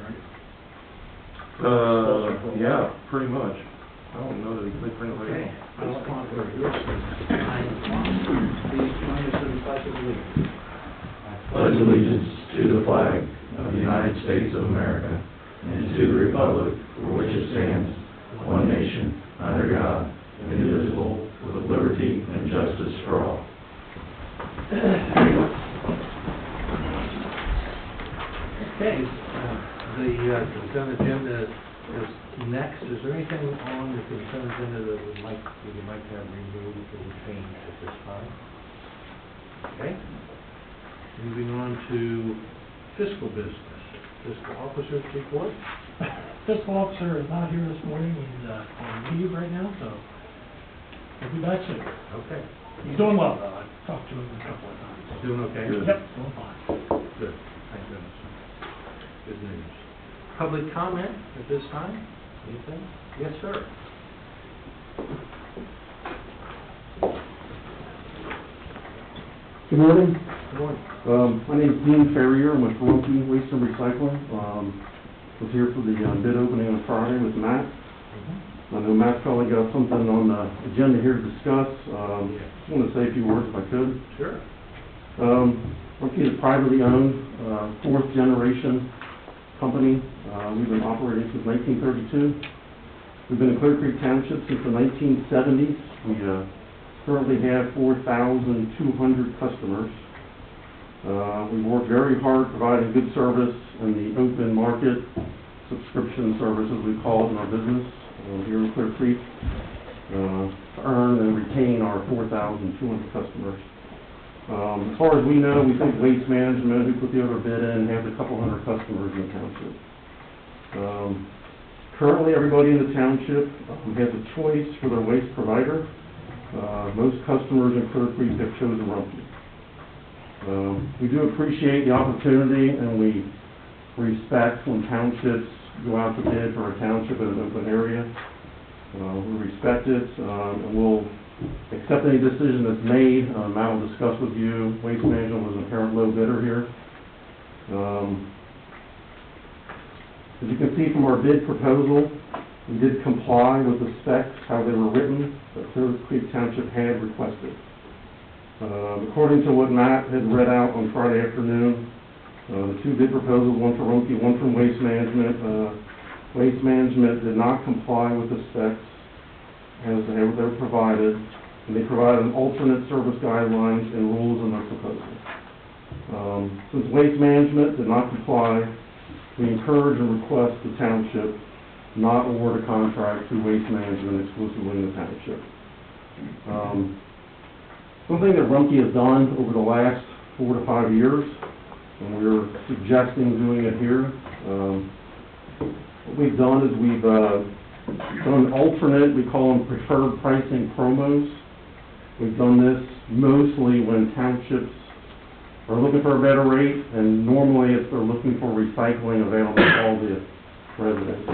right? Yeah, pretty much. I don't know that he clicked for anybody Okay. else. I'll respond for your service. 9 o'clock. Please join us in the pledge of allegiance. Pledge allegiance to the flag of the United States of America and to the republic for which it stands, one nation, under God, indivisible, with liberty and justice for all. Okay, the consent agenda is next. Is there anything on the consent agenda that we would like to have removed or changed at this time? Okay. Moving on to fiscal business. Fiscal officer's report. Fiscal officer is not here this morning. He's on leave right now, so he'll be back soon. Okay. He's doing well, though. I've talked to him a couple of times. Doing okay? Yep, doing fine. Good. Thank goodness. Good news. Public comment at this time? Anything? Yes, sir. Good morning. Good morning. My name is Dean Ferrier. I'm with Rumpke Waste and Recycling. Was here for the bid opening on Friday with Matt. I know Matt's probably got something on the agenda here to discuss. Just want to say a few words if I could. Sure. Rumpke is a privately owned, fourth generation company. We've been operating since 1932. We've been in Clear Creek Township since the 1970s. We currently have 4,200 customers. We work very hard providing good service in the open market subscription service, as we call it in our business here in Clear Creek, to earn and retain our 4,200 customers. As far as we know, we think Waste Management, who put the other bid in, has a couple hundred customers in the township. Currently, everybody in the township has a choice for their waste provider. Most customers in Clear Creek have chosen Rumpke. We do appreciate the opportunity, and we respect when townships go out to bid for a township in an open area. We respect it, and we'll accept any decision that's made. Matt will discuss with you. Waste Management was an apparent low bidder here. As you can see from our bid proposal, we did comply with the specs, how they were written, that Clear Creek Township had requested. According to what Matt had read out on Friday afternoon, the two bid proposals, one for Rumpke, one from Waste Management. Waste Management did not comply with the specs as they were provided, and they provided an alternate service guidelines and rules in their proposal. Since Waste Management did not comply, we encourage and request the township not award a contract to Waste Management exclusively in the township. Something that Rumpke has done over the last 4 to 5 years, and we're suggesting doing it here. What we've done is we've done alternate, we call them preferred pricing promos. We've done this mostly when townships are looking for a better rate, and normally if they're looking for recycling available to all the residents.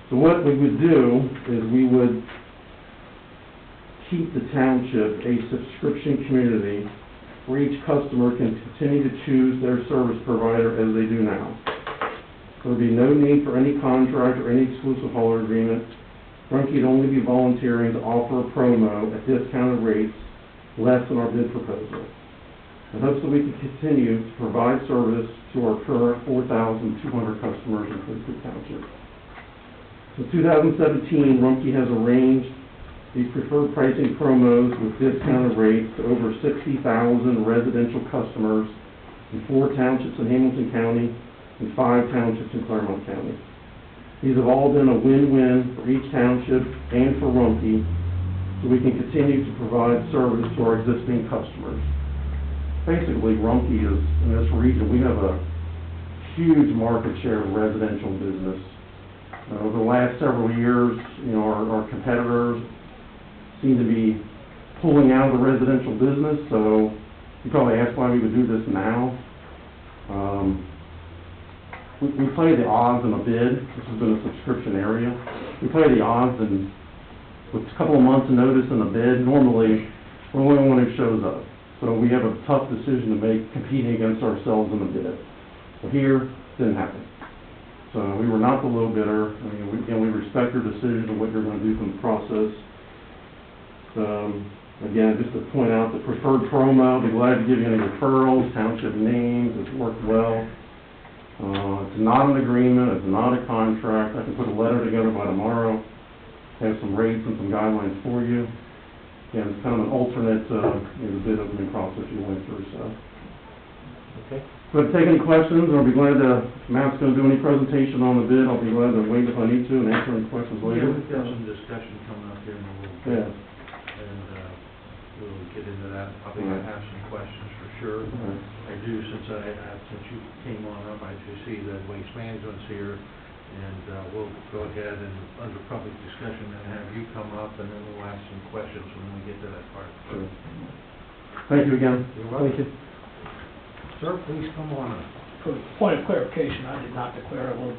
So what we would do is we would keep the township a subscription community where each customer can continue to choose their service provider as they do now. There would be no need for any contract or any exclusive hauler agreement. Rumpke would only be volunteering to offer a promo at discounted rates less than our bid proposal, in hopes that we can continue to provide service to our current 4,200 customers in Clear Creek Township. Since 2017, Rumpke has arranged these preferred pricing promos with discounted rates to over 60,000 residential customers in 4 townships in Hamilton County and 5 townships in Claremont County. These have all been a win-win for each township and for Rumpke, so we can continue to provide service to our existing customers. Basically, Rumpke is, in this region, we have a huge market share of residential business. Over the last several years, our competitors seem to be pulling out of the residential business, so you probably ask why we would do this now. We play the odds in a bid. This has been a subscription area. We play the odds, and with a couple of months' notice in a bid, normally we're the only one who shows up. So we have a tough decision to make competing against ourselves in the bid. So here, Didn't happen. So we were not the low bidder. I mean, we respect your decision of what you're going to do from the process. Again, just to point out the preferred promo, be glad to give you any referrals, township names, it's worked well. It's not an agreement, it's not a contract. I can put a letter together by tomorrow, have some rates and some guidelines for you. Again, it's kind of an alternate, bid opening process you went through, so. Okay. But take any questions, or I'll be glad to, if Matt's gonna do any presentation on the bid, I'll be glad to wait if I need to and answer any questions Yeah, later. we've got some discussion coming up here in a little bit. Yeah. And, we'll get into that. Probably gonna have some questions for sure. Right. I do, since you came on up, I do see that Waste Management's here, and, we'll go ahead and, under public discussion, and have you come up, and then we'll ask some questions when we get to that part. Sure. Thank you again. You're welcome. Sir, please come on up. For point of clarification, I did not declare a low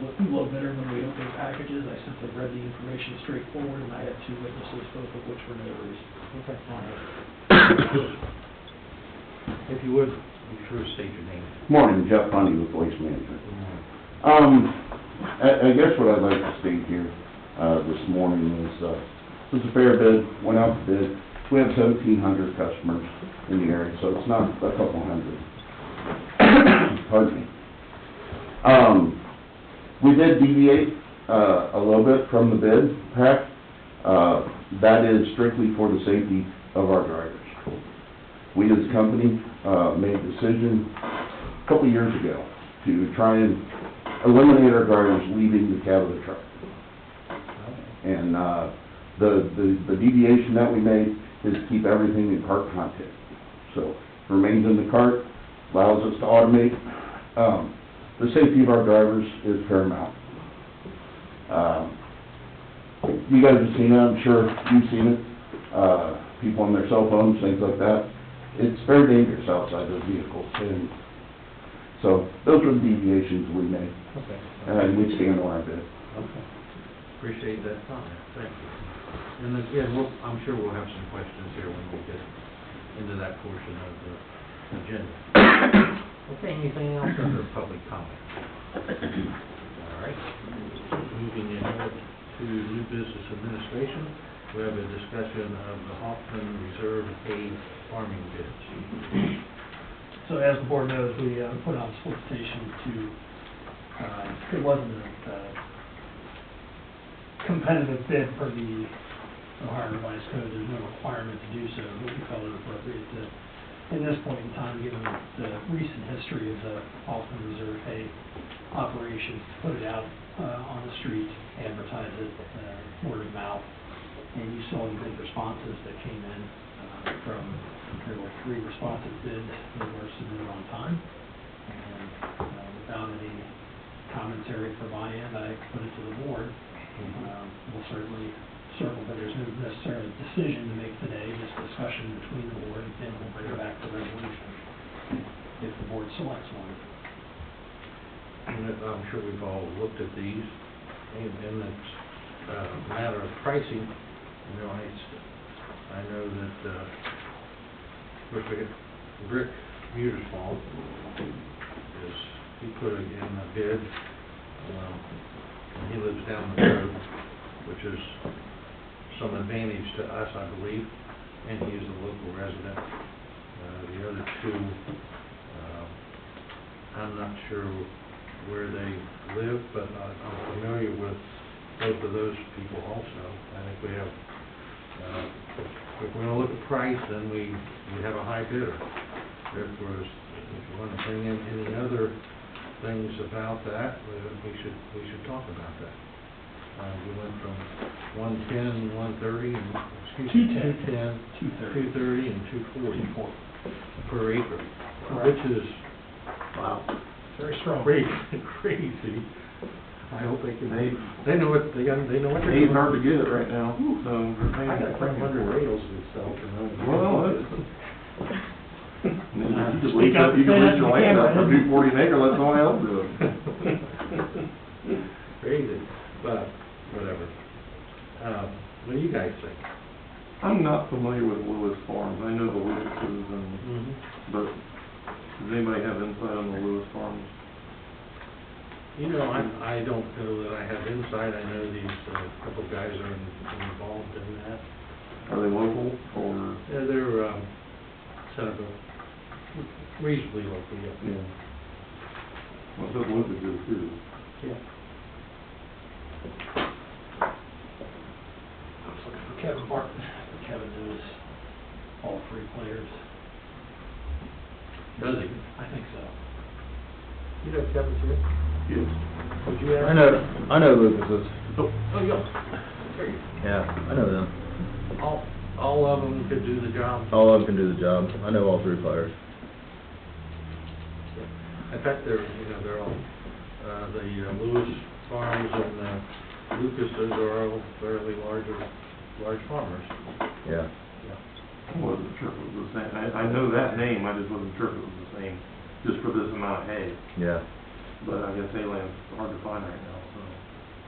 bidder when we opened packages. I simply read the information straightforward, and I had 2 witnesses, both of which were notaries. Okay. If you would, be sure to state your name. Morning, Jeff Bundy with Waste Management. I guess what I'd like to state here, this morning is, it was a fair bid, went out to bid. We have 1,700 customers in the area, so it's not a couple hundred. Pardon me. We did deviate, a little bit from the bid pack. That is strictly for the safety of our drivers. We as a company, made a decision a couple of years ago to try and eliminate our drivers leaving the cab of the truck. And, the deviation that we made is to keep everything in cart content. So, remains in the cart, allows us to automate. The safety of our drivers is paramount. You guys have seen it, I'm sure you've seen it. People on their cell phones, things like that. It's very dangerous outside those vehicles. And so, those were the deviations we made. Okay. And we stand on our bid. Okay. Appreciate that comment. Thank you. And again, I'm sure we'll have some questions here when we get into that portion of the agenda. Okay, anything else under public comment? All right. Moving ahead to new business administration, we have a discussion of the Hoffman Reserve hay farming bids. So as the board knows, we put out a solicitation to, it wasn't a competitive bid for the Ohio Revised Code. There's no requirement to do so, but we felt it appropriate to, in this point in time, given the recent history of the Hoffman Reserve hay operations, to put it out on the street, advertise it, word of mouth. And you saw the bid responses that came in from, there were 3 responsive bids that were submitted on time. And without any commentary from my end, I put it to the board. We'll certainly circle, but there's no necessarily decision to make today, just discussion between the board, and then we'll bring it back to resolution if the board selects one. And I'm sure we've all looked at these, and it's a matter of pricing. You know, I know that, Rick Mutersfall he put in a bid, and he lives down the road, which is some advantage to us, I believe, and he is a local resident. The other 2, I'm not sure where they live, but I'm familiar with both of those people also. I think we have, if we're going to look at price, then we have a high bidder. If you want to bring in any other things about that, we should talk about that. We went from 110, 130, and, excuse me, 210, 230, and 240 per acre, which is, wow, Very strong. crazy. I hope they can. They know what they know what they're It's doing. hard to get it right now, so. I got 500 rails to sell. Well, that's. You just Speak lease up, up, you can say that lease your in the land camera, out for Ed. 240 an acre, let someone else do it. Crazy, but whatever. What do you guys think? I'm not familiar with Lewis Farms. I know the Lewises, and, but does anybody have insight on the Lewis Farms? You know, I don't know that I have insight. I know these couple guys are involved in that. Are they local or? Yeah, they're Centerville, reasonably local, yeah. Yeah. Well, so Lucas is too. Yeah. I was looking for Kevin Martin, but Kevin knows all three players. Does he? I think so. You know Kevin too? Yes. Would you ask? I know Lucas's. Oh, yeah. There you Yeah, I know them. all of them could do the job. All of them can do the job. I know all three players. In fact, they're all, the Lewis Farms and Lucas's are all fairly large farmers. Yeah. I wasn't sure if it was the same. I know that name, I just wasn't sure if it was the same, just for this amount of hay. Yeah. But I guess hay land's hard to find right now, so.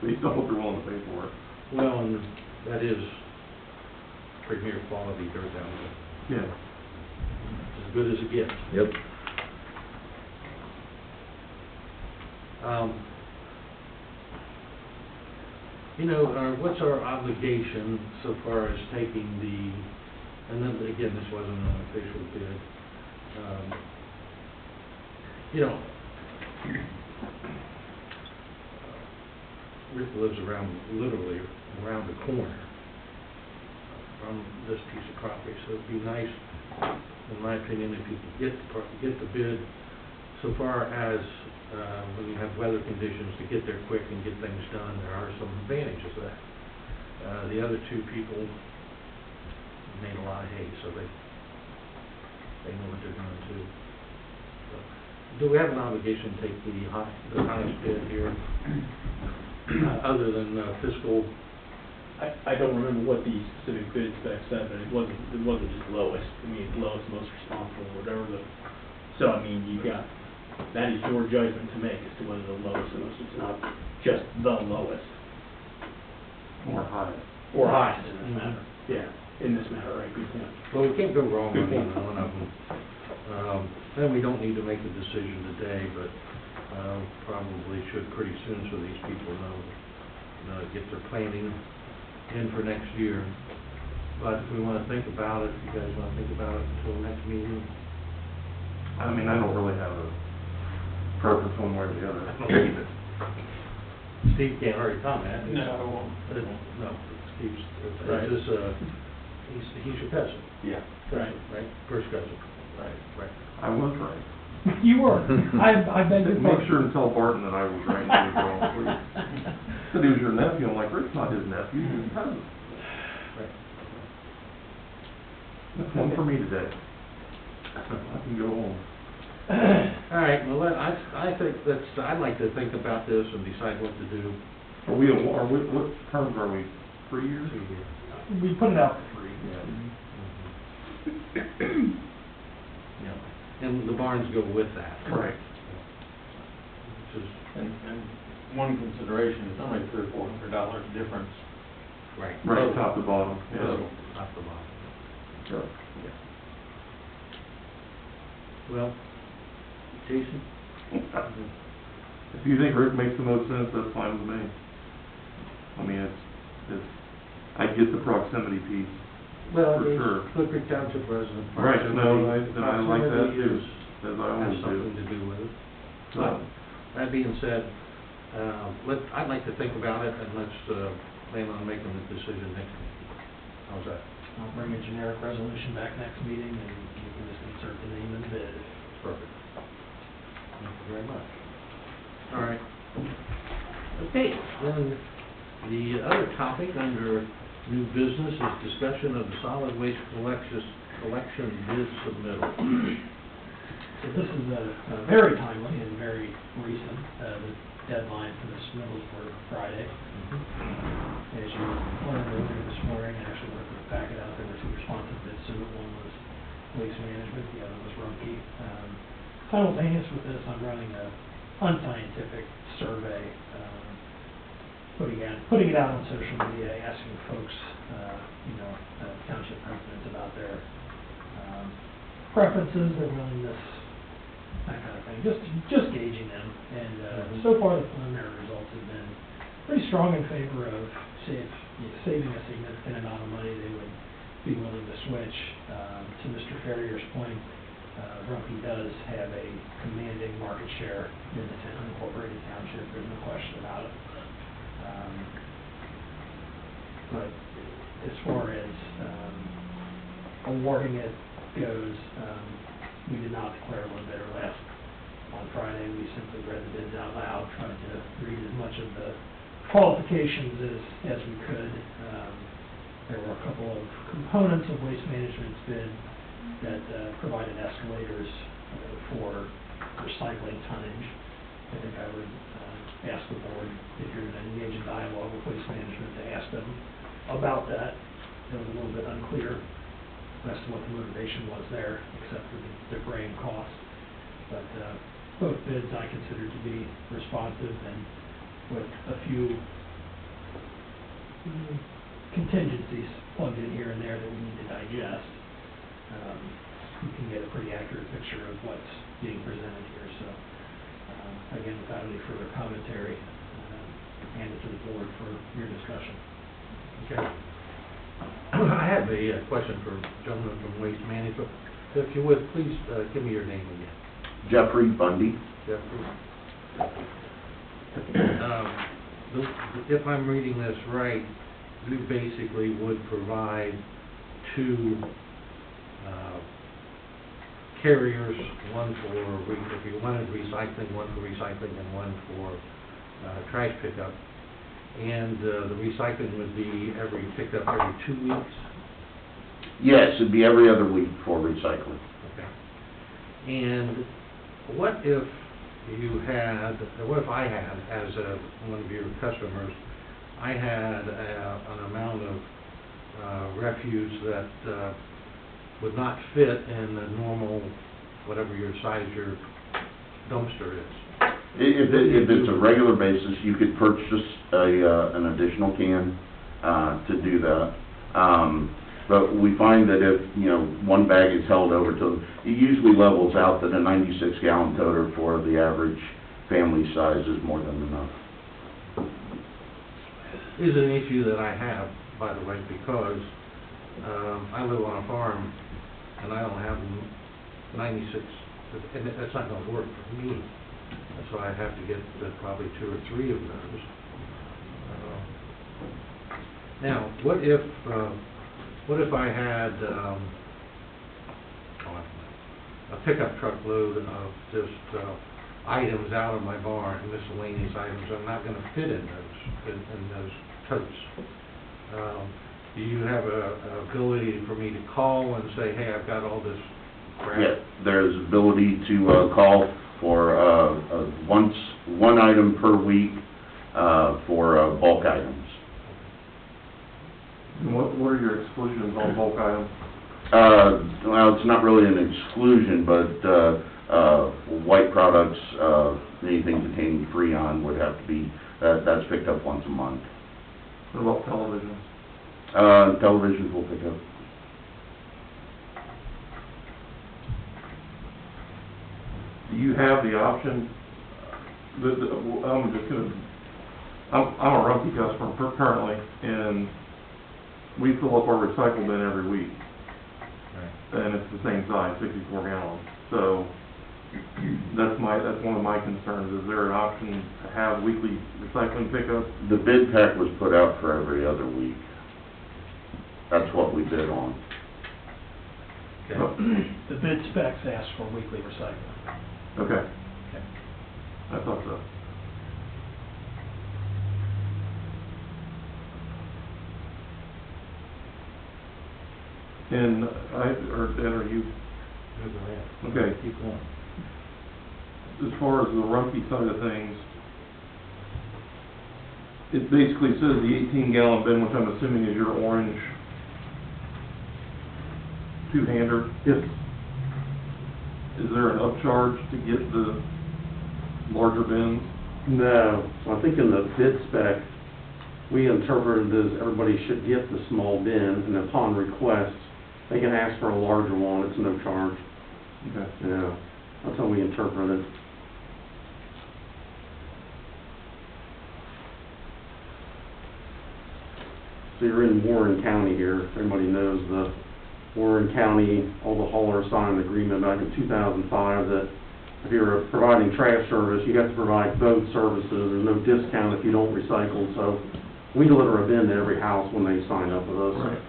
But you still hope they're willing to pay for it. Well, and that is premier quality dirt down there. Yeah. As good as it gets. Yep. What's our obligation so far as taking and then again, this wasn't an official bid. Rick lives literally around the corner from this piece of property, so it'd be nice, in my opinion, if you could get the bid so far as when you have weather conditions to get there quick and get things done. There are some advantages to that. The other two people made a lot of hay, so they know what they're going to do. So, do we have an obligation to take the highest bid here, other than fiscal? I don't remember what the specific bid spec said, but it wasn't just lowest. I mean, it's lowest, most responsible, whatever so I mean, that is your judgment to make as to whether the lowest or most. It's not just the lowest. Or high. Or highest in this matter. Yeah, in this matter, right, good point. Well, we can't go wrong with one of them. And we don't need to make a decision today, but probably should pretty soon so these people know, get their planning in for next year. But if we want to think about it, if you guys want to think about it until next meeting. I mean, I don't really have a preference one way or the other. I don't either. Steve can't hardly comment. No. No, Steve's, Right. he's your cousin. Yeah. Right. Right, first cousin. Right. I was right. You were. I beg your Make pardon. sure and tell Barton that I was right and he was wrong, please. Said he was your nephew. I'm like, Rick's not his nephew, he's his cousin. Right. That's one for me today. I can go home. All right, well, I think I'd like to think about this and decide what to do. What terms are we? 3 years? We put it out for free. Yeah, and the barns go with that. Right. Which is, And one consideration is only $300 or $400 difference. right. Right, top to bottom, yeah. Total, top to bottom. Sure. Well, Jason? If you think Rick makes the most sense, that's fine with me. I mean, I get the proximity piece. Well, For sure. Cliff Creek Township resident. Right, no, I like that Proximity too, is- as I has always something do. to do with it. So, But, that being said, I'd like to think about it, and let's plan on making the decision next week. How's that? I'll bring a generic resolution back next meeting, and you can just insert the name in the bid. Perfect. Thank you very much. All right. Okay, then the other topic under new business is discussion of the solid waste collection bid submittal. So this is very timely and very recent. The deadline for the submittals were Friday. As you learned earlier this morning, I actually looked at the packet out, there were two responsive bids submitted. One was Waste Management, the other was Rumpke. Simultaneous with this, I'm running an unscientific survey, putting it out on social media, asking folks, township residents about their preferences, their willingness that kind of thing, just gauging them. And so far, the preliminary results have been pretty strong in favor of saving a significant amount of money. They would be willing to switch. To Mr. Ferrier's point, Rumpke does have a commanding market share in the unincorporated township. There's no question about it. But as far as awarding it goes, we did not declare one bidder last on Friday. We simply read the bids out loud, tried to read as much of the qualifications as we could. There were a couple of components of Waste Management's bid that provided escalators for recycling tonnage. I think I would ask the board, if you're going to engage in dialogue with Waste Management, to ask them about that. It was a little bit unclear as to what the motivation was there, except for the graying cost. But both bids I consider to be responsive, and with a few contingencies plugged in here and there that we need to digest, you can get a pretty accurate picture of what's being presented here. So, again, without any further commentary, hand it to the board for your discussion. Okay. I have a question for gentleman from Waste Management. If you would, please give me your name again. Jeffrey Bundy. Jeffrey. If I'm reading this right, you basically would provide two carriers, one for, if you wanted recycling, one for recycling and one for trash pickup. And the recycling would be picked up every 2 weeks? Yes, it'd be every other week for recycling. Okay. And what if I had, as one of your customers, I had an amount of refuse that would not fit in the normal, whatever your size your dumpster is? If it's a regular basis, you could purchase an additional can to do that. But we find that if, one bag is held over to, it usually levels out that a 96-gallon toter for the average family size is more than enough. Is an issue that I have, by the way, because I live on a farm and I don't have 96, and that's not going to work for me. So I have to get probably 2 or 3 of those. Now, what if I had a pickup truck load of just items out of my barn, miscellaneous items are not going to fit in those totes? Do you have a ability for me to call and say, hey, I've got all this crap? Yeah, there's ability to call for one item per week for bulk items. And what are your exclusions on bulk items? Well, it's not really an exclusion, but white products, anything containing Freon would have to be, that's picked up once a month. What about televisions? Televisions will pick up. Do you have the option, I'm a Rumpke customer currently, and we fill up our recycle bin every week. Right. And it's the same size, 64 gallons. So that's one of my concerns. Is there an option to have weekly recycling pickup? The bid pack was put out for every other week. That's what we bid on. Okay. The bid specs ask for weekly recycling. Okay. I thought so. And are you? Okay. Keep going. As far as the Rumpke side of things, it basically says the 18-gallon bin, which I'm assuming is your orange two-hander. Yes. Is there an upcharge to get the larger bins? No. I think in the bid spec, we interpreted it as everybody should get the small bin, and upon request, they can ask for a larger one. It's no charge. Okay. Yeah. That's how we interpret it. So you're in Warren County here. Everybody knows the Warren County, all the haulers signed an agreement back in 2005 that if you're providing trash service, you have to provide both services. There's no discount if you don't recycle. So we deliver a bin to every house when they sign up with us. Right.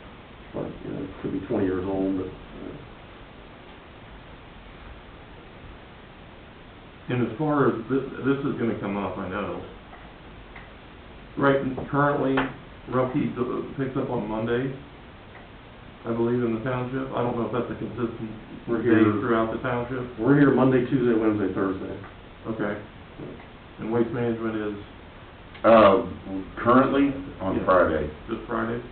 But, you know, it could be 20 years old, but, And as far as this is gonna come up, I know. Right, currently, Rumpke picks up on Monday, I believe, in the township. I don't know if that's a consistent We're day here- throughout the township. we're here Monday, Tuesday, Wednesday, Thursday. Okay. And Waste Management is Currently on Yeah. Friday. just Friday?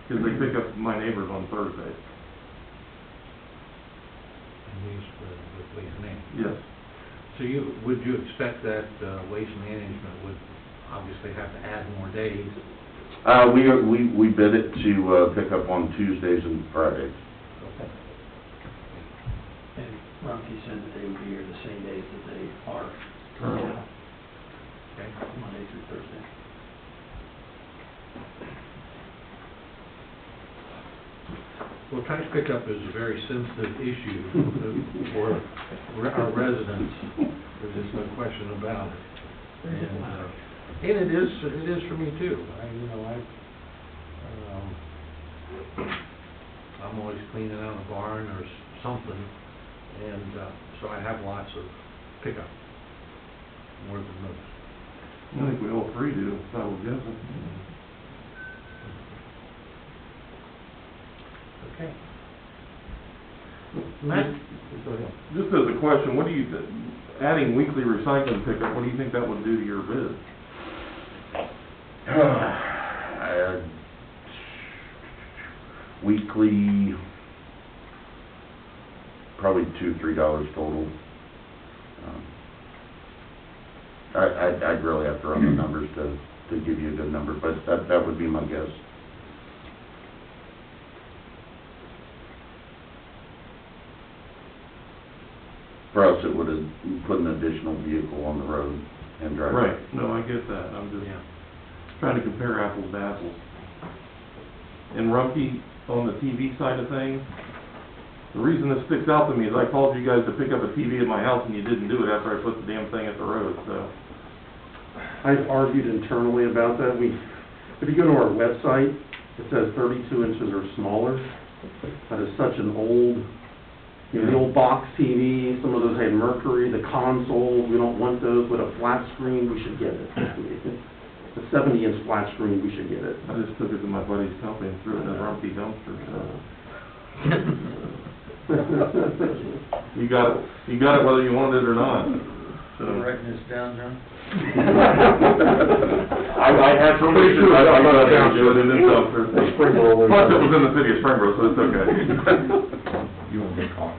Because they pick up my neighbors on Thursday. And these with Waste Management. Yes. So would you expect that Waste Management would obviously have to add more days? We bid it to pick up on Tuesdays and Fridays. Okay. And Rumpke said that they would be here the same days that they are Currently. now, Okay. Monday through Thursday. Well, trash pickup is a very sensitive issue for our residents. There's just no question about it. And it is for me too. I'm always cleaning out the barn or something, and so I have lots of pickup, more than most. I think we all three do, if I was guessing. Okay. Matt? Go ahead. Just as a question, what do you, adding weekly recycling pickup, what do you think that would do to your bid? Weekly, probably $2-3 total. I'd really have to run the numbers to give you a good number, but that would be my guess. For us, it would have put an additional vehicle on the road and drive. Right, no, I get that, I'm just Yeah. trying to compare apples to apples. And Rumpke, on the TV side of things, the reason this sticks out to me is I called you guys to pick up a TV at my house and you didn't do it after I put the damn thing at the road, so. I've argued internally about that. If you go to our website, it says 32 inches or smaller. That is such an old, the old box TV, some of those had mercury, the consoles, we don't want those. With a flat screen, we should get it. A 70-inch flat screen, we should get it. I just took it to my buddy's company and threw it in a Rumpke dumpster, so. You got it whether you wanted it or not, so. Writing this down, John? I had I'm pretty sure I got it down, do it in this dumpster. Sprinkled. Plus, it was in the city of Springboro, so it's okay. You won't get caught.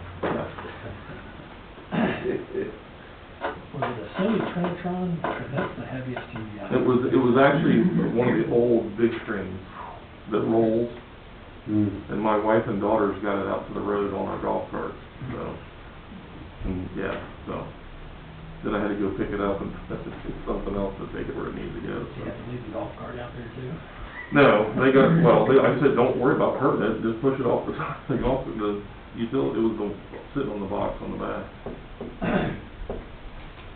Was it a Sony Trinitron? That's the heaviest TV I've It was actually one of the old big screens that rolls, and my wife and daughters got it out to the road on our golf carts, so. And, yeah, so. Then I had to go pick it up and something else to take it where it needs to go, so. You have to leave the golf cart out there too. No, I said, don't worry about hurting it, just push it off the utility, it was sitting on the box on the back.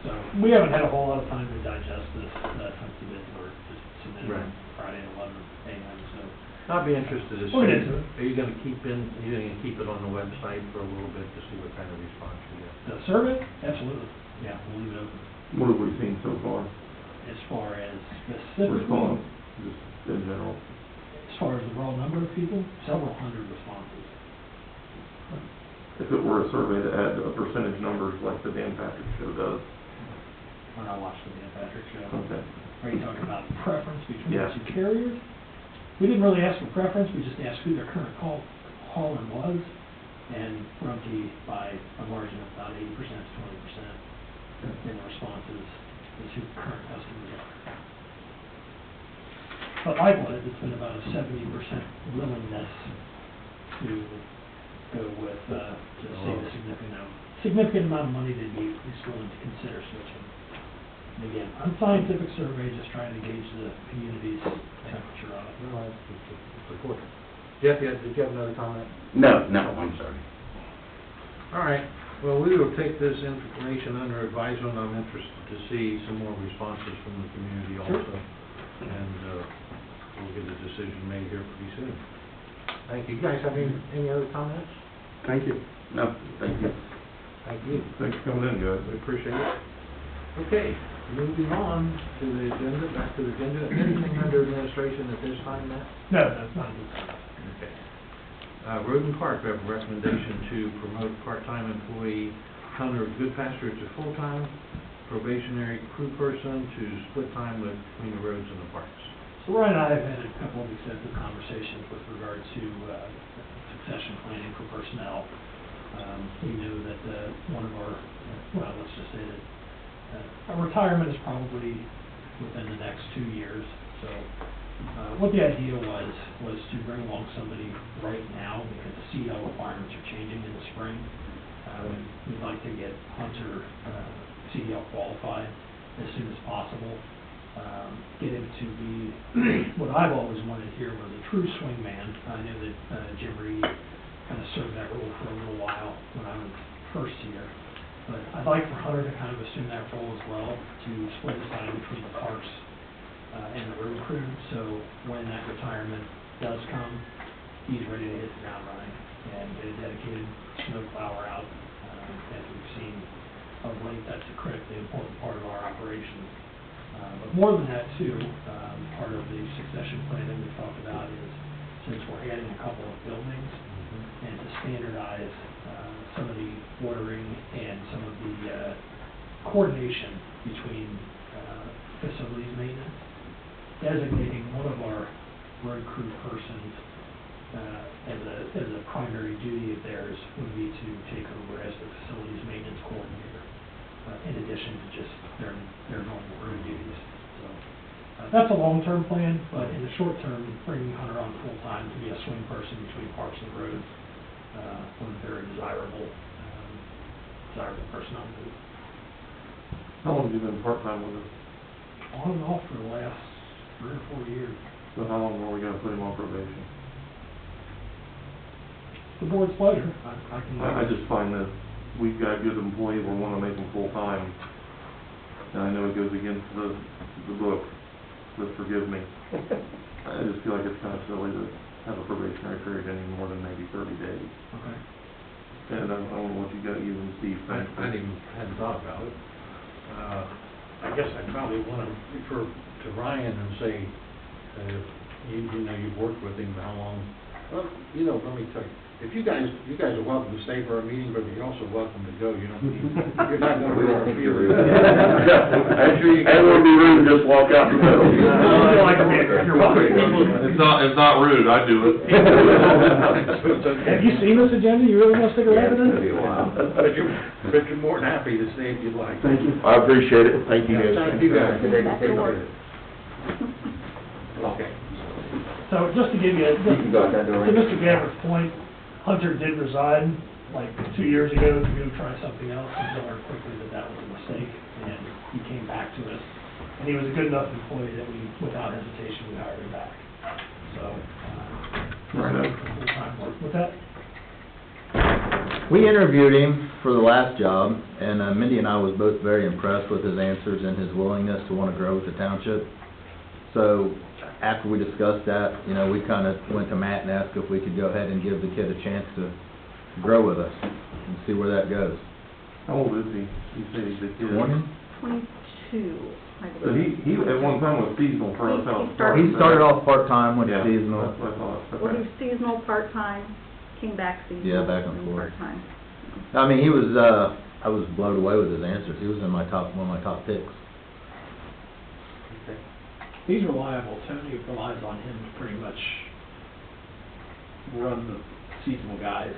So, we haven't had a whole lot of time to digest this, since the bids were just submitted on Right. Friday at 11 a.m., so. I'd be interested to see. We'll get into it. Are you gonna keep it on the website for a little bit to see what kind of response you get? The survey? Absolutely. Yeah, we'll leave it open. What have we seen so far? As far as specifically, Response, just in general. as far as the raw number of people, several hundred responses. If it were a survey to add a percentage numbers like the Dan Patrick Show does. When I watched the Dan Patrick show. Okay. Are you talking about preference between Yeah. the two carriers? We didn't really ask for preference, we just asked who their current caller was, and Rumpke by a margin of about 80% to 20% in the responses is who current customers are. But likewise, it's been about a 70% willingness to go with, to save a significant amount of money, they'd be at least willing to consider switching. And again, unscientific survey, just trying to gauge the community's temperature on it. No, it's important. Jeff, did you have another comment? No, I'm sorry. All right, well, we will take this information under advisement. I'm interested to see some more responses from the community also. And we'll get a decision made here pretty soon. Thank you. You guys have any other comments? Thank you. No, thank you. Thank you. Thanks for coming in, guys. We appreciate it. Okay, moving on to the agenda, back to the agenda. Anything under administration at this time, Matt? No, that's not good. Okay. Road and Park, we have a recommendation to promote part-time employee Hunter Goodpaster to full-time, probationary crew person to split time between the roads and the parks. So Ryan and I have had a couple of extensive conversations with regard to succession planning for personnel. We know that one of our, well, let's just say that our retirement is probably within the next 2 years. So what the idea was to bring along somebody right now because the CDL requirements are changing in the spring. We'd like to get Hunter CDL qualified as soon as possible. Get him to be what I've always wanted here was a true swingman. I know that Jim Reed kind of served that role for a little while when I was first here. But I'd like for Hunter to kind of assume that role as well, to split his time between the parks and the road crew. So when that retirement does come, he's ready to hit the ground running and get a dedicated snow plower out. As we've seen of late, that's a critically important part of our operation. But more than that too, part of the succession planning we talked about is since we're adding a couple of buildings and to standardize some of the ordering and some of the coordination between facilities maintenance, designating one of our road crew persons as a primary duty of theirs would be to take over as the facilities maintenance coordinator, in addition to just their normal road duties. So that's a long-term plan, but in the short term, bringing Hunter on full-time to be a swing person between parks and roads was a very desirable personnel move. How long have you been part-time with us? On and off for the last 3 or 4 years. So how long more are we gonna put him on probation? The board's pleasure. I just find that we've got a good employee, we wanna make him full-time. And I know it goes against the book, but forgive me. I just feel like it's kind of silly to have a probationary period any more than maybe 30 days. Okay. And I don't know what you and Steve think. I hadn't thought about it. I guess I probably want to refer to Ryan and say, you know, you've worked with him, how long? Well, you know, let me tell you, if you guys are welcome to stay for our meeting, but you're also welcome to go, you don't need, you're not going to hurt our feelings. Actually, I wouldn't be rude and just walk out the middle. You're welcome. It's not rude, I do it. Have you seen this agenda? You really want to stick around with it? But you're more than happy to stay if you'd like. Thank you. I appreciate it, thank you. Thank you guys. Okay. So just to give you, You can go out that door. to Mr. Gabbard's point, Hunter did resign like 2 years ago to go try something else and learned quickly that was a mistake, and he came back to us. And he was a good enough employee that we, without hesitation, we hired him back. So, Right on. full-time work with that. We interviewed him for the last job, and Mindy and I was both very impressed with his answers and his willingness to want to grow with the township. So after we discussed that, you know, we kind of went to Matt and asked if we could go ahead and give the kid a chance to grow with us and see where that goes. How old is he? You say he's a kid. 20? 22, I So believe. he at one time was seasonal for us. He started off part-time, went Yeah, seasonal. that's what I thought. Well, Okay. he was seasonal, part-time, came back seasonal. Yeah, back and forth. Part-time. I mean, he was, I was blown away with his answers. He was in one of my top picks. Okay. He's reliable. Tony relies on him to pretty much run the seasonal guys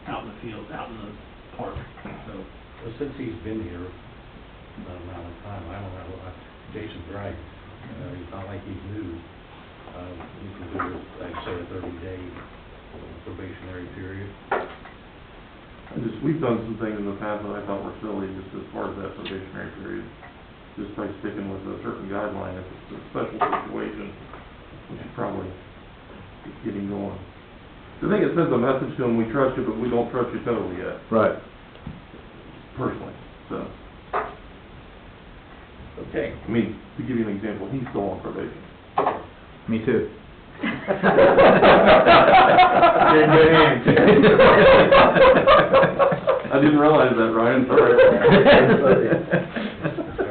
out in the field, out in the park. So, Well, since he's been here about a amount of time, I don't know, Jason's right. It's not like he's new. You can do, like, say, a 30-day probationary period. We've done some things in the past that I thought were silly, just as far as that probationary period. Just by sticking with a certain guideline, if it's a special situation, we should probably get him going. I think it sends a message to him, we trust you, but we don't trust you totally yet, Right. personally, so. Okay. I mean, to give you an example, he's still on probation. Me too. You're in good hands. I didn't realize that, Ryan, sorry.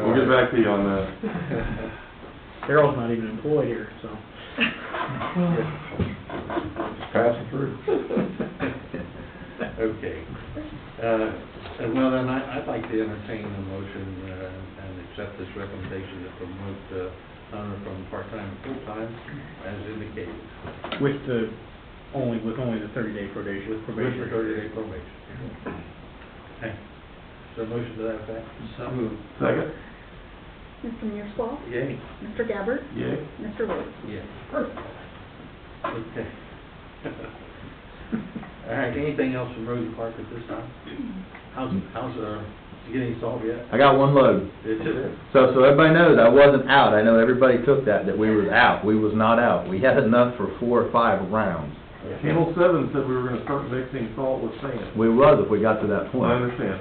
We'll get back to you on that. Daryl's not even employed here, so. Pass it through. Okay. Well, then, I'd like to entertain a motion and accept this recommendation to promote Hunter from part-time to full-time as indicated. With only the 30-day probation. With the 30-day probation. Okay. Is there a motion to that effect? So moved. Second? Mr. Mearsclaw? Yay. Mr. Gabbard? Yay. Mr. Wade? Yeah. Okay. All right, anything else from Rosie Park at this time? How's did you get any salt yet? I got one load. Did you? So everybody knows I wasn't out. I know everybody took that we was out. We was not out. We had enough for 4 or 5 rounds. Channel 7 said we were gonna start mixing salt with sand. We was if we got to that point. I understand.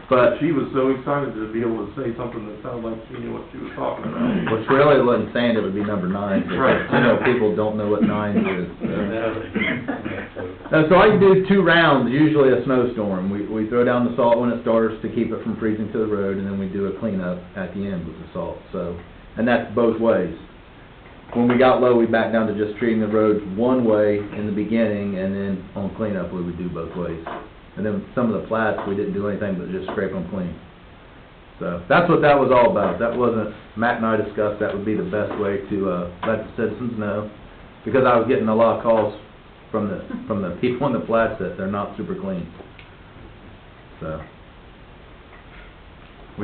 But She was so excited to be able to say something that sounded like she knew what she was talking about. which really wasn't sand, it would be number 9. but, Right. You know, people don't know what 9 is. No. So I do 2 rounds, usually a snowstorm. We throw down the salt when it starts to keep it from freezing to the road, and then we do a cleanup at the end with the salt. So, and that's both ways. When we got low, we backed down to just treating the roads one way in the beginning, and then on cleanup, we would do both ways. And then some of the flats, we didn't do anything but just scrape them clean. So that's what that was all about. That wasn't, Matt and I discussed that would be the best way to let the citizens know, because I was getting a lot of calls from the people on the flats that they're not super clean. So.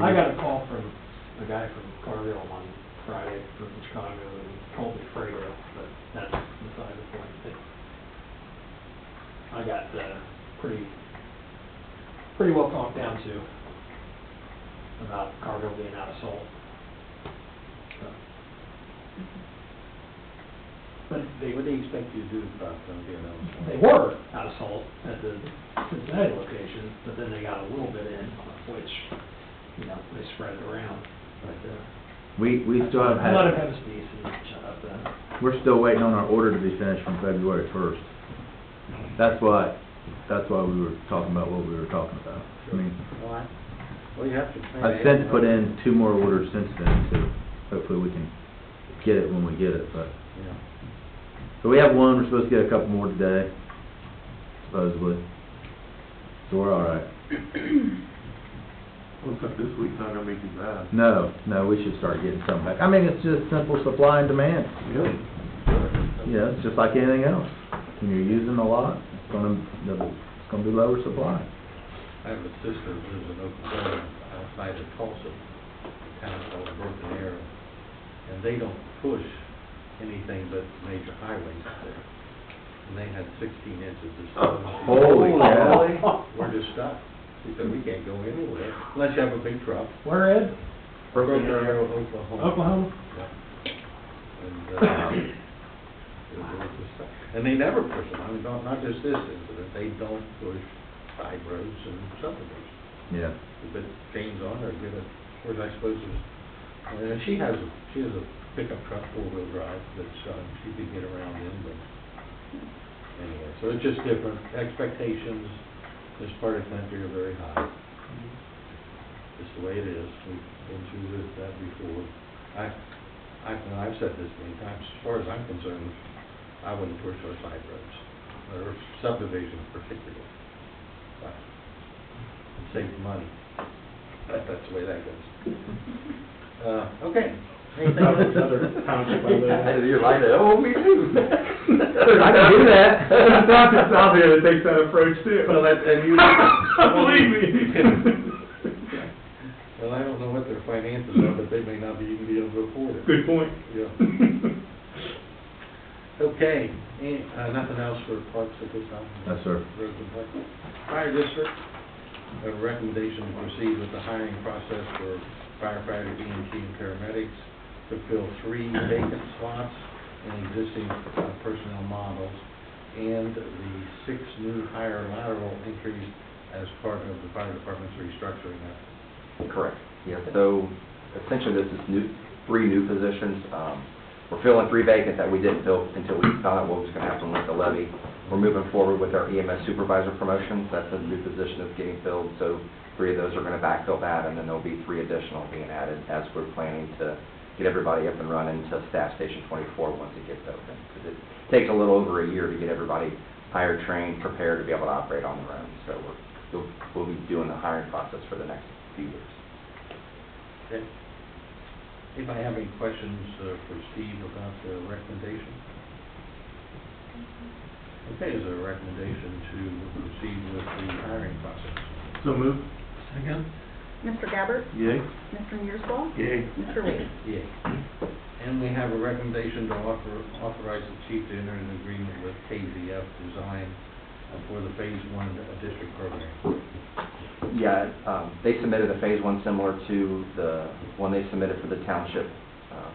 I got a call from a guy from Carville on Friday from Chicago and told me Fredo, but that's beside the point. I got pretty well talked down to about Carville being out of salt. So. What do they expect you to do about being out of salt? They were out of salt at the Cincinnati location, but then they got a little bit in, which, you know, they spread it around. But, We still have let him have his piece and shut up then. We're still waiting on our order to be finished from February 1st. That's why we were talking about what we were talking about. I mean, Well, you have to. I've since put in 2 more orders since then, so hopefully we can get it when we get it, but. Yeah. So we have 1, we're supposed to get a couple more today, supposedly. So we're all right. Looks like this week's not gonna be too bad. No, we should start getting some back. I mean, it's just simple supply and demand. Good. You know, it's just like anything else. When you're using a lot, it's gonna be lower supply. I have a sister who lives in Oklahoma, outside of Tulsa, a town called Broken Arrow, and they don't push anything but major highways there. And they had 16 inches of snow. Holy cow. We're just stuck. She said, we can't go anywhere unless you have a big truck. Where, Ed? Broken Arrow, Oklahoma. Oklahoma? Yeah. And, it was just stuck. And they never push them. I mean, not just this incident, they don't push side roads and subdivisions. Yeah. If it gains on or get it, or I suppose it's, she has a pickup truck, 4-wheel drive, that she could get around in, but anyway, so it's just different. Expectations, this part of the country are very high. Just the way it is. We've been through that before. I've said this many times, as far as I'm concerned, I wouldn't push our side roads, or subdivisions particularly. But it saves money. That's the way that goes. Okay. Anything else? Another township I live in. You're like, oh, me too. I can do that. There's a township out there that takes that approach too. Well, and you. Believe me. Well, I don't know what their finances are, but they may not even be able to afford it. Good point. Yeah. Okay, nothing else for parks at this time? Yes, sir. Roads and Parks. Fire district, a recommendation to proceed with the hiring process for firefighter, EMT, and paramedics to fill 3 vacant slots in existing personnel models, and the 6 new hire lateral entries as part of the fire department's restructuring effort. Correct. Yeah, so essentially this is 3 new positions. We're filling 3 vacant that we didn't fill until we found out what was going to happen with the levy. We're moving forward with our EMS supervisor promotions. That's a new position that's getting filled, so 3 of those are going to backfill that, and then there'll be 3 additional being added as we're planning to get everybody up and running to Staff Station 24 once it gets open. Because it takes a little over a year to get everybody hired, trained, prepared to be able to operate on their own. So we'll be doing the hiring process for the next few years. Okay. Anybody have any questions for Steve about the recommendation? Okay, is there a recommendation to proceed with the hiring process? So move. Second? Mr. Gabbard? Yay. Mr. Mearsclaw? Yay. Mr. Wade? Yay. And we have a recommendation to authorize the chief to enter an agreement with KZF Design for the Phase 1 district program. Yeah, they submitted a Phase 1 similar to the one they submitted for the township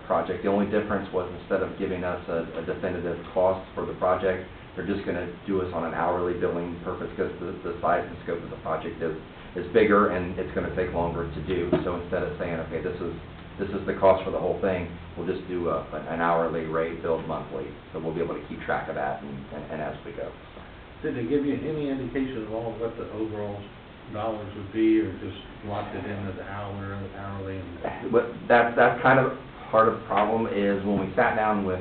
project. The only difference was instead of giving us a definitive cost for the project, they're just going to do us on an hourly billing purpose because the size and scope of the project is bigger and it's going to take longer to do. So instead of saying, okay, this is the cost for the whole thing, we'll just do an hourly rate billed monthly. So we'll be able to keep track of that and as we go. Did they give you any indication of all what the overall dollars would be, or just locked it in as hourly? But that's kind of part of the problem is when we sat down with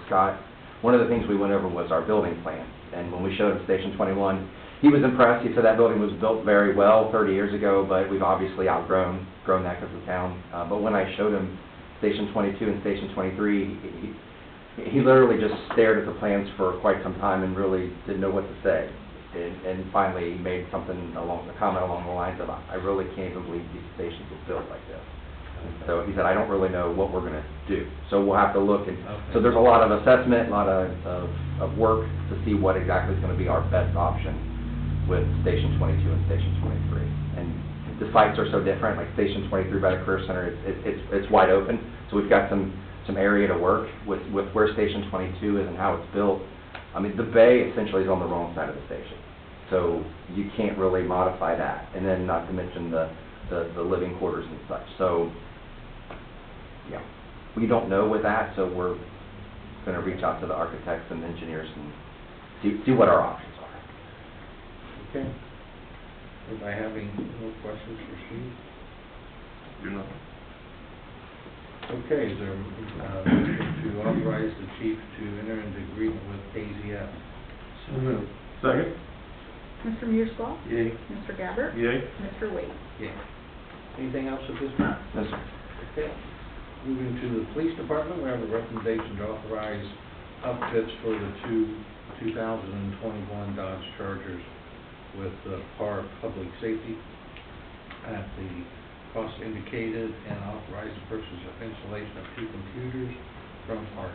Scott, one of the things we went over was our building plan. And when we showed him Station 21, he was impressed. He said that building was built very well 30 years ago, but we've obviously outgrown that because of town. But when I showed him Station 22 and Station 23, he literally just stared at the plans for quite some time and really didn't know what to say. And finally, he made a comment along the lines of, I really can't even believe these stations were built like this. So he said, I don't really know what we're going to do. So we'll have to look. And so there's a lot of assessment, a lot of work to see what exactly is going to be our best option with Station 22 and Station 23. And the sites are so different, like Station 23 by the Career Center, it's wide open. So we've got some area to work with where Station 22 is and how it's built. I mean, the bay essentially is on the wrong side of the station. So you can't really modify that. And then not to mention the living quarters and such. So, yeah, we don't know with that, so we're going to reach out to the architects and engineers and see what our options are. Okay. Anybody have any more questions for Steve? Do nothing. Okay, is there a motion to authorize the chief to enter into agreement with KZF? So moved. Second. Mr. Mearsclaw? Yay. Mr. Gabbard? Yay. Mr. Wade? Yeah. Anything else at this time? Yes, sir. Okay. Moving to the police department, we have a recommendation to authorize upfits for the 2021 Dodge Chargers with PAR Public Safety at the cost indicated, and authorize the purchase of installation of 2 computers from PAR.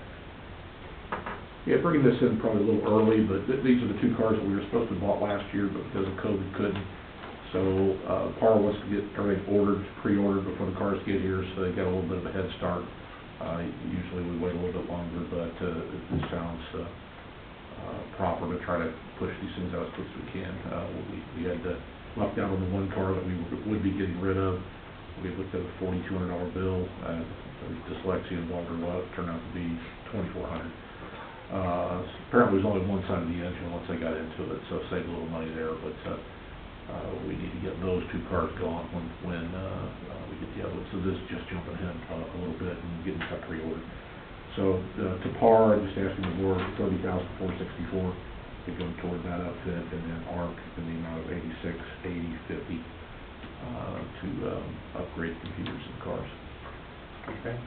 Yeah, bringing this in probably a little early, but these are the 2 cars that we were supposed to have bought last year, but because of COVID couldn't. So PAR wants to get everything pre-ordered before the cars get here, so they got a little bit of a head start. Usually we wait a little bit longer, but it sounds proper to try to push these things out as quick as we can. We had lucked out on the 1 car that we would be getting rid of. We looked at a $4,200 bill, there was dyslexia involved or what, it turned out to be $2,400. Apparently there was only one side of the engine once I got into it, so saved a little money there, but we need to get those 2 cars gone when we get the other one. So this is just jumping ahead a little bit and getting stuff pre-ordered. So to PAR, I'm just asking the board $30,464 to go toward that outfit, and then ARC in the amount of $86,850 to upgrade computers in cars. Okay.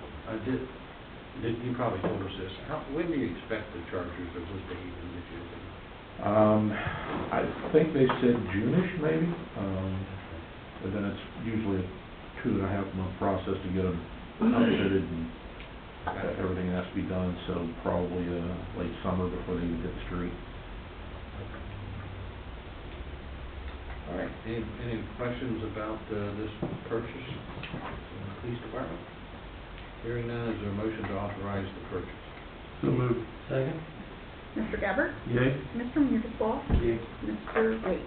You probably told us this. When do you expect the Chargers of this to even get you? I think they said June-ish maybe, but then it's usually a 2.5 month process to get them outfitted and everything has to be done, so probably, late summer before they even hit the street. All right, any questions about this purchase in the police department? Hearing none, is there a motion to authorize the purchase? So moved. Second? Mr. Gabbard? Yay? Mr. Mearsclaw? Yay. Mr. Wade?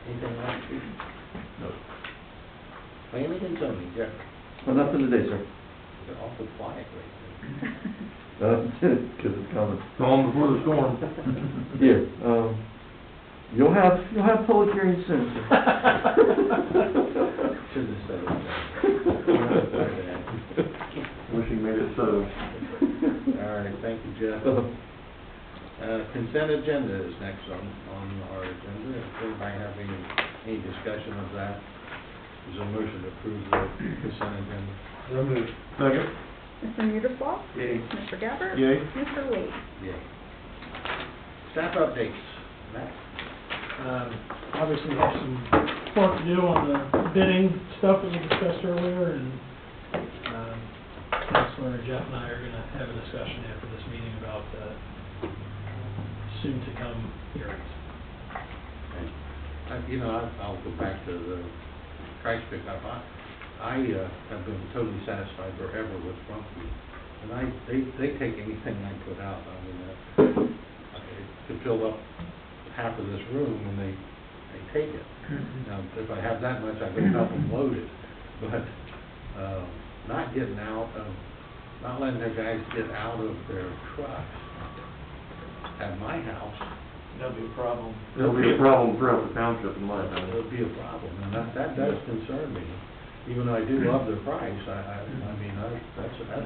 Anything else, Chief? No. Planning and zoning, Jeff, Well, nothing today, sir. you're awful quiet lately. Because it's coming. Calm before the storm. Yeah, you'll have public hearings soon, sir. Shouldn't have said it. Wishing made it so. All right, thank you, Jeff. Consent agenda is next on our agenda. If anybody have any discussion of that, is there a motion to approve the consent agenda? So moved. Second. Mr. Mearsclaw? Yay. Mr. Gabbard? Yay. Mr. Wade? Yay. Staff updates. Matt? Obviously, we have some work to do on the bidding stuff that we discussed earlier, and Councilor Jeff and I are gonna have a discussion after this meeting about soon-to-come hearings. I'll go back to the price pickup. I have been totally satisfied forever with Rumpke. And they take anything I put out. I mean, I could fill up half of this room and they take it. Now, if I have that much, I can help them load it. But, not letting their guys get out of their trucks at my house, that'll be a problem. There'll be a problem throughout the township in my opinion. It'll be a problem, and that does concern me. Even though I do love their price, that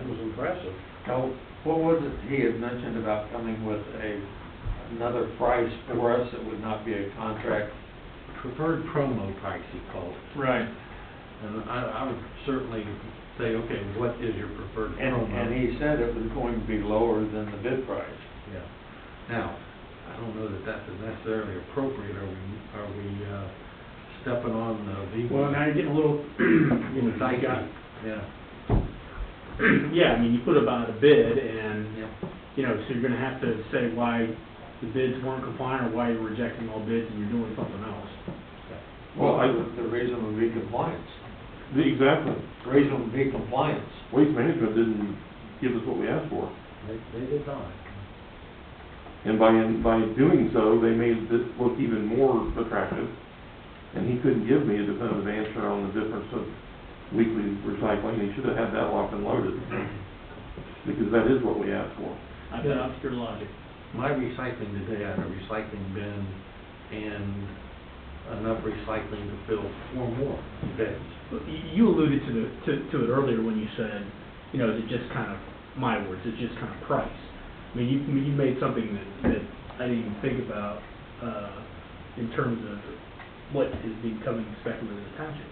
was impressive. Now, what was it he had mentioned about coming with another price for us that would not be a contract? Preferred promo price, he called it. Right. And I would certainly say, okay, what is your preferred promo? And he said it was going to be lower than the bid price. Yeah. Now, I don't know that that's necessarily appropriate. Are we stepping on the legal? Well, now you're getting a little, Tight. Yeah. yeah, I mean, you put about a bid and, Yeah. so you're gonna have to say why the bids weren't compliant or why you're rejecting all bids and you're doing something else. Well, The reason would be compliance. Exactly. The reason would be compliance. Waste Management didn't give us what we asked for. They did not. And by doing so, they made this look even more attractive. And he couldn't give me a definitive answer on the difference of weekly recycling. He should have had that locked and loaded. Because that is what we asked for. I've got obscure logic. My recycling today, I had a recycling bin and enough recycling to fill 4 more bins. You alluded to it earlier when you said, is it just kind of, my words, it's just kind of price. I mean, you made something that I didn't even think about, in terms of what is becoming expected in the township,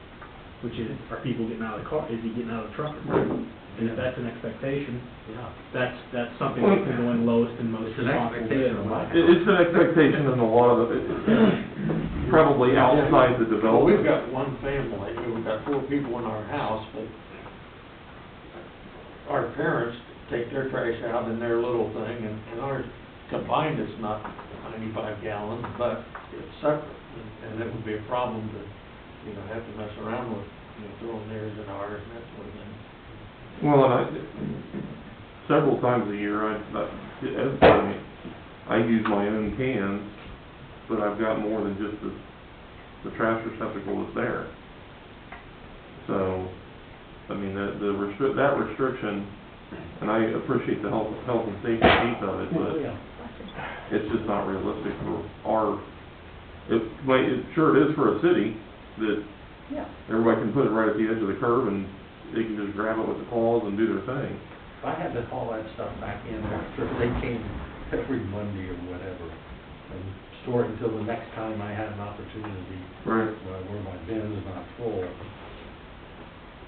which is, are people getting out of the car, is he getting out of the truck? And if that's an expectation, Yeah. that's something that can go in lowest and most It's an responsible bid. expectation of mine. It's an expectation in a lot of it, probably outside the Well, we've development. got one family, we've got 4 people in our house, but our parents take their trash out in their little thing, and ours combined is not 95 gallons, but it's separate, and it would be a problem to, have to mess around with, throwing theirs in ours and that sort of thing. Well, and several times a year, I use my own cans, but I've got more than just the trash receptacle that's there. So, I mean, that restriction, and I appreciate the health and safety piece of it, but it's just not realistic for it sure it is for a city, that everybody can put it right at the edge of the curb and they can just grab it with the claws and do their thing. If I had to haul that stuff back in after they came every Monday or whatever, and store it until the next time I had an opportunity, Right. where my bin is not full,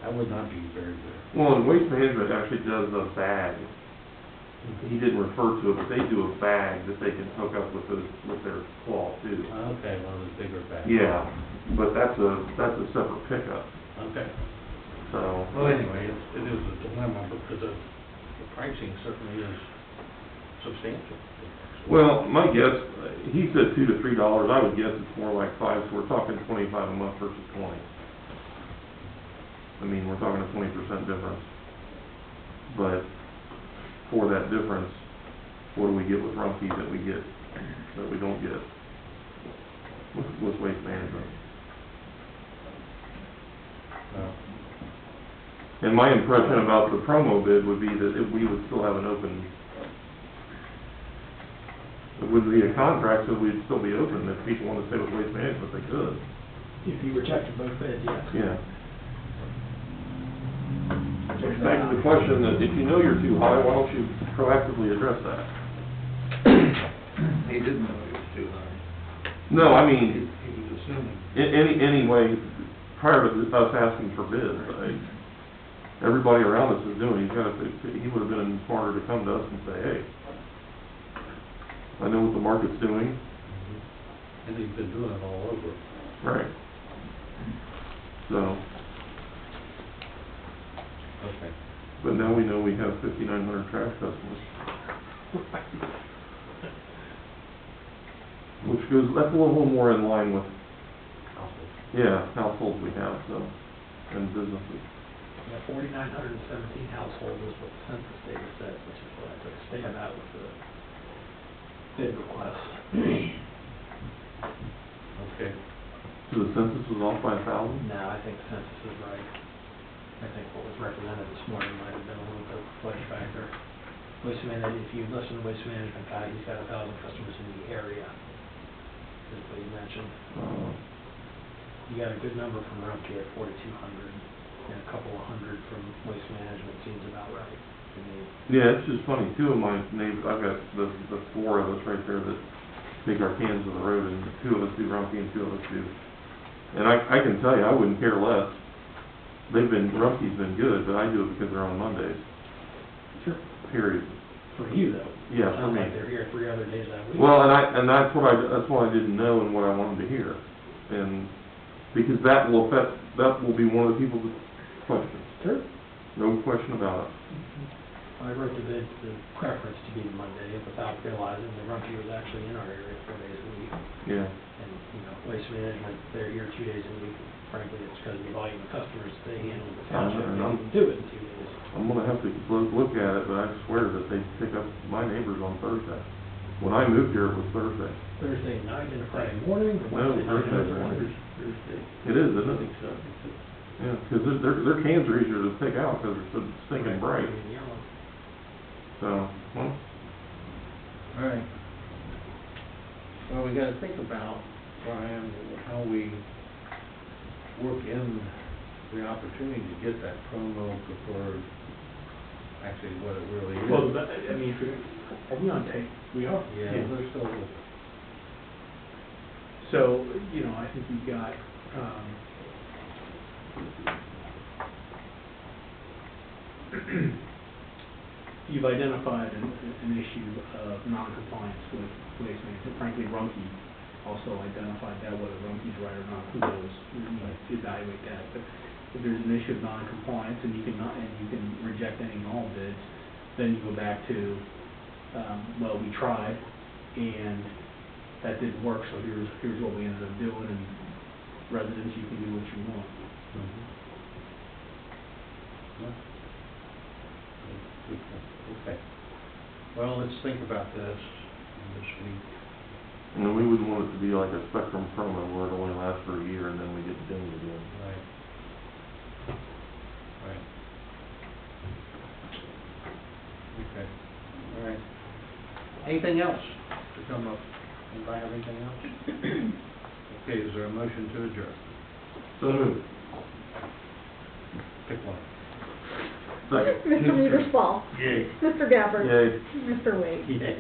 that would not be very good. Well, and Waste Management actually does a bag. He didn't refer to it, but they do a bag that they can hook up with their claw too. Okay, one of those bigger bags. Yeah, but that's a separate pickup. Okay. So. Well, anyway, it is a dilemma because the pricing certainly is substantial. Well, my guess, he said $2 to $3, I would guess it's more like 5, so we're talking 25 a month versus 20. I mean, we're talking a 20% difference. But for that difference, what do we get with Rumpke that we don't get with Waste Management? And my impression about the promo bid would be that we would still have an open, it wouldn't be a contract, so we'd still be open. If people want to stay with Waste Management, they could. If you rejected both bids, yes. Yeah. Which begs the question that if you know you're too high, why don't you proactively address that? He didn't know he was too high. No, I mean, He was assuming. anyway, prior to us asking for bids, everybody around us is doing, he would have been smarter to come to us and say, hey, I know what the market's doing. And he's been doing it all over. Right. So, Okay. but now we know we have 5,900 trash customers. Which goes, that's a little more in line with, yeah, households we have, so, and businesses. Yeah, 4,917 households is what the census data says, which is what I took a stab at with the bid request. Okay. So the census was off by 1,000? No, I think the census is right. I think what was represented this morning might have been a little bit of a fudge factor. Waste Management, if you listen to Waste Management guy, he's got 1,000 customers in the area, is what he mentioned. You got a good number from Rumpke at 4,200, and a couple of hundred from Waste Management seems about right to me. Yeah, it's just funny, two of my neighbors, I've got the four of us right there that take our cans to the road, and two of us do Rumpke and two of us do. And I can tell you, I wouldn't care less. Rumpke's been good, but I do it because they're on Mondays. Sure. Period. For you, though. Yeah, for Sounds me. like they're here 3 other days that week. Well, and that's what I didn't know and what I wanted to hear. And because that will be one of the people's questions. Sure. No question about it. I wrote the bid, the preference to be Monday without realizing that Rumpke was actually in our area 4 days a week. Yeah. And, Waste Management, they're here 2 days a week. Frankly, it's because of the volume of customers they handle in the township. They can do it in 2 days. I'm gonna have to look at it, but I swear that they pick up my neighbors on Thursday. When I moved here, it was Thursday. Thursday night and Friday morning, or No, Wednesday night Thursday and morning. Thursday. It is, isn't I it? think so. Yeah, because their cans are easier to pick out because they're so stinking bright. Yellow. So, well, All right. Well, we gotta think about, Brian, how we work in the opportunity to get that promo preferred, actually what it really is. Well, I mean, are we on tape? We are? Yeah, we're still, So, I think you've got, you've identified an issue of non-compliance with Waste Management. Frankly, Rumpke also identified that, whether Rumpke's right or not, who knows, we need to evaluate that. But if there's an issue of non-compliance and you can reject any and all bids, then you go back to, well, we tried and that didn't work, so here's what we ended up doing, and residents, you can do what you want. okay. Well, let's think about this week. and we wouldn't want it to be like a Spectrum promo where it only lasts for a year and then we get dinged again. Right. Right. Okay, all right. Anything else to come up? Anybody have anything else? Okay, is there a motion to adjourn? So moved. Pick one. Second. Mr. Petersball. Yay. Mr. Gabbard. Yay. Mr. Wade. Yay.